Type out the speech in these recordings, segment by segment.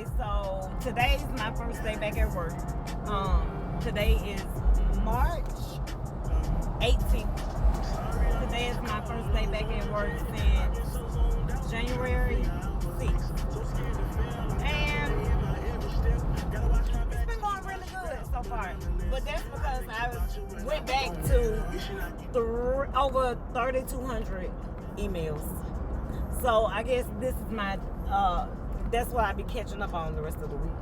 Okay, so today's my first day back at work. Today is March 18th. Today is my first day back at work since January 6th. And it's been going really good so far. But that's because I went back to over 3,200 emails. So I guess this is my, that's what I'll be catching up on the rest of the week.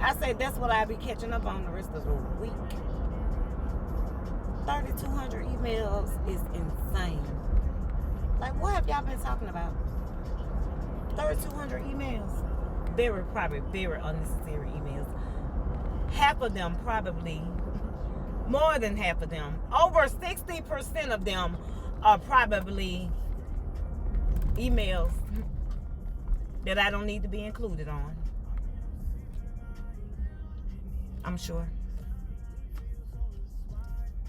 I say that's what I'll be catching up on the rest of the week. 3,200 emails is insane. Like, what have y'all been talking about? 3,200 emails. Probably very unnecessary emails. Half of them, probably, more than half of them, over 60% of them are probably emails that I don't need to be included on. I'm sure.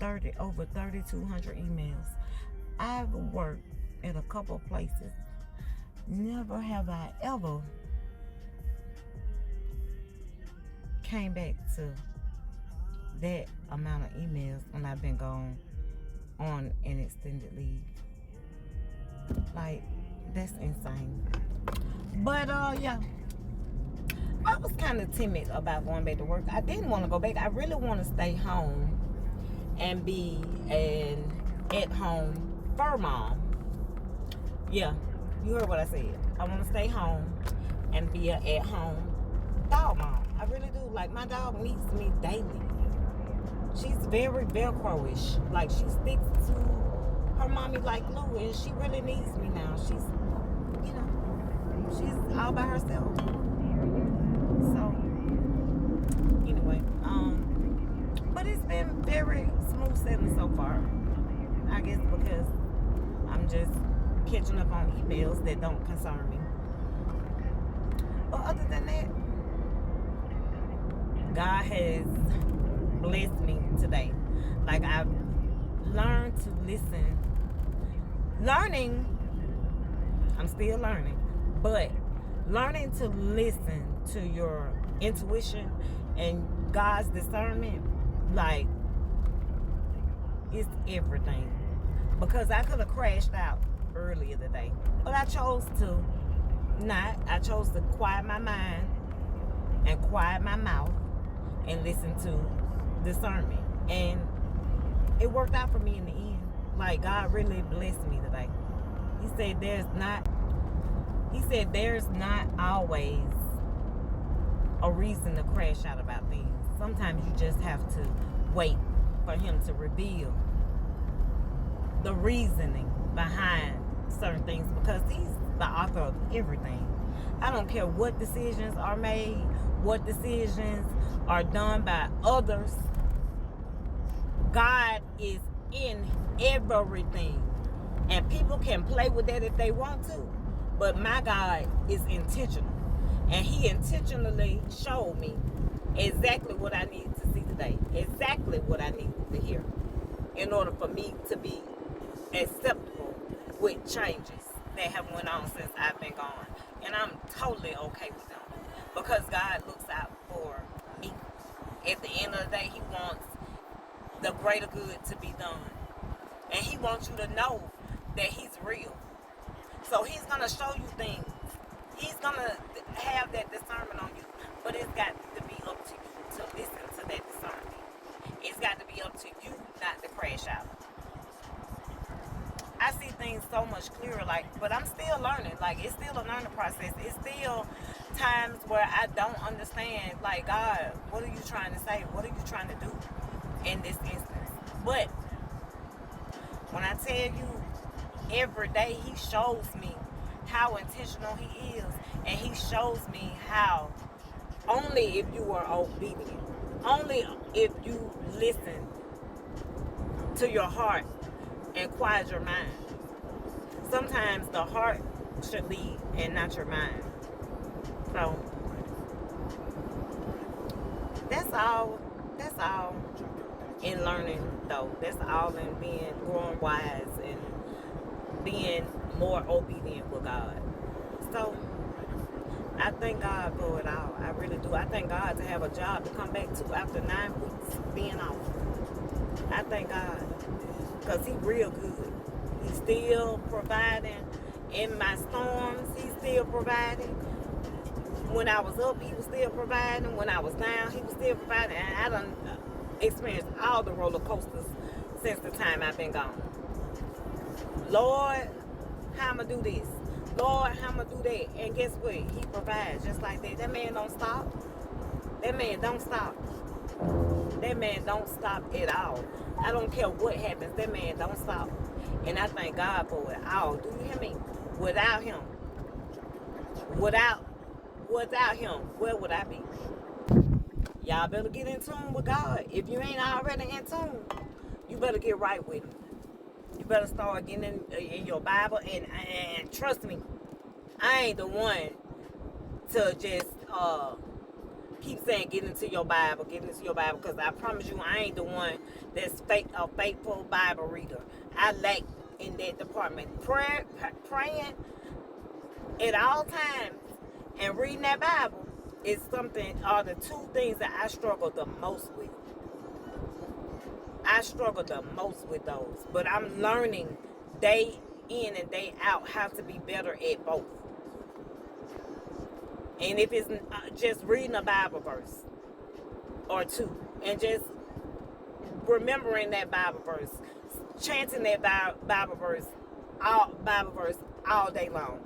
Over 3,200 emails. I've worked at a couple places. Never have I ever came back to that amount of emails when I've been gone on an extended leave. Like, that's insane. But yeah, I was kind of timid about going back to work. I didn't want to go back. I really want to stay home and be an at-home fur mom. Yeah, you heard what I said. I want to stay home and be an at-home dog mom. I really do. Like, my dog needs me daily. She's very Velcro-ish. Like, she sticks to her mommy like glue, and she really needs me now. She's, you know, she's all by herself. So, anyway, but it's been very smooth sailing so far. I guess because I'm just catching up on emails that don't concern me. But other than that, God has blessed me today. Like, I've learned to listen. I'm still learning, but learning to listen to your intuition and God's discernment, like, it's everything. Because I could have crashed out earlier today, but I chose to not. I chose to quiet my mind and quiet my mouth and listen to discernment, and it worked out for me in the end. Like, God really blessed me today. He said there's not always a reason to crash out about things. Sometimes you just have to wait for him to reveal the reasoning behind certain things, because he's the author of everything. I don't care what decisions are made, what decisions are done by others. God is in everything. And people can play with that if they want to. But my God is intentional. And he intentionally showed me exactly what I needed to see today. Exactly what I needed to hear. In order for me to be acceptable with changes that have went on since I've been gone. And I'm totally okay with them. Because God looks out for me. At the end of the day, he wants the greater good to be done. And he wants you to know that he's real. So he's going to show you things. He's going to have that discernment on you. But it's got to be up to you to listen to that discernment. It's got to be up to you not to crash out. I see things so much clearer, but I'm still learning. Like, it's still a learning process. It's still times where I don't understand, like, God, what are you trying to say? What are you trying to do in this instance? But when I tell you, every day he shows me how intentional he is, and he shows me how only if you are obedient, only if you listen to your heart and quiet your mind. Sometimes the heart should lead and not your mind. So that's all in learning, though. That's all in growing wise and being more obedient with God. So I thank God for it all. I really do. I thank God to have a job to come back to after 9 weeks being off. I thank God because He real good. He's still providing in my storms. He's still providing. When I was up, He was still providing. When I was down, He was still providing. And I done experienced all the roller coasters since the time I've been gone. Lord, how I'ma do this? Lord, how I'ma do that? And guess what? He provides just like that. That man don't stop. That man don't stop. That man don't stop at all. I don't care what happens. That man don't stop. And I thank God for it all. Do you hear me? Without Him, without Him, where would I be? Y'all better get in tune with God. If you ain't already in tune, you better get right with Him. You better start getting in your Bible and trust me, I ain't the one to just keep saying get into your Bible, because I promise you I ain't the one that's a faithful Bible reader. I lack in that department. Praying at all times and reading that Bible is are the two things that I struggle the most with. I struggle the most with those, but I'm learning day in and day out how to be better at both. And if it's just reading a Bible verse or two and just remembering that Bible verse, chanting that Bible verse all day long.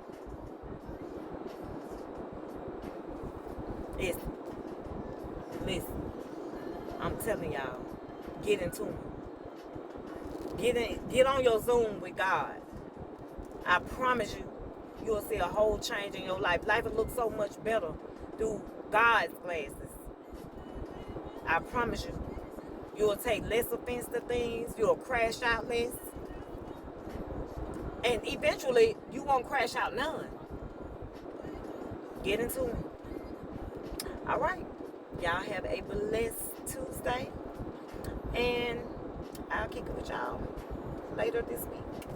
Listen, I'm telling y'all, get in tune. Get on your Zoom with God. I promise you, you'll see a whole change in your life. Life will look so much better through God's glasses. I promise you. You'll take less offense to things. You'll crash out less. And eventually, you won't crash out none. Get into it. All right. Y'all have a blessed Tuesday. And I'll kick it with y'all later this week.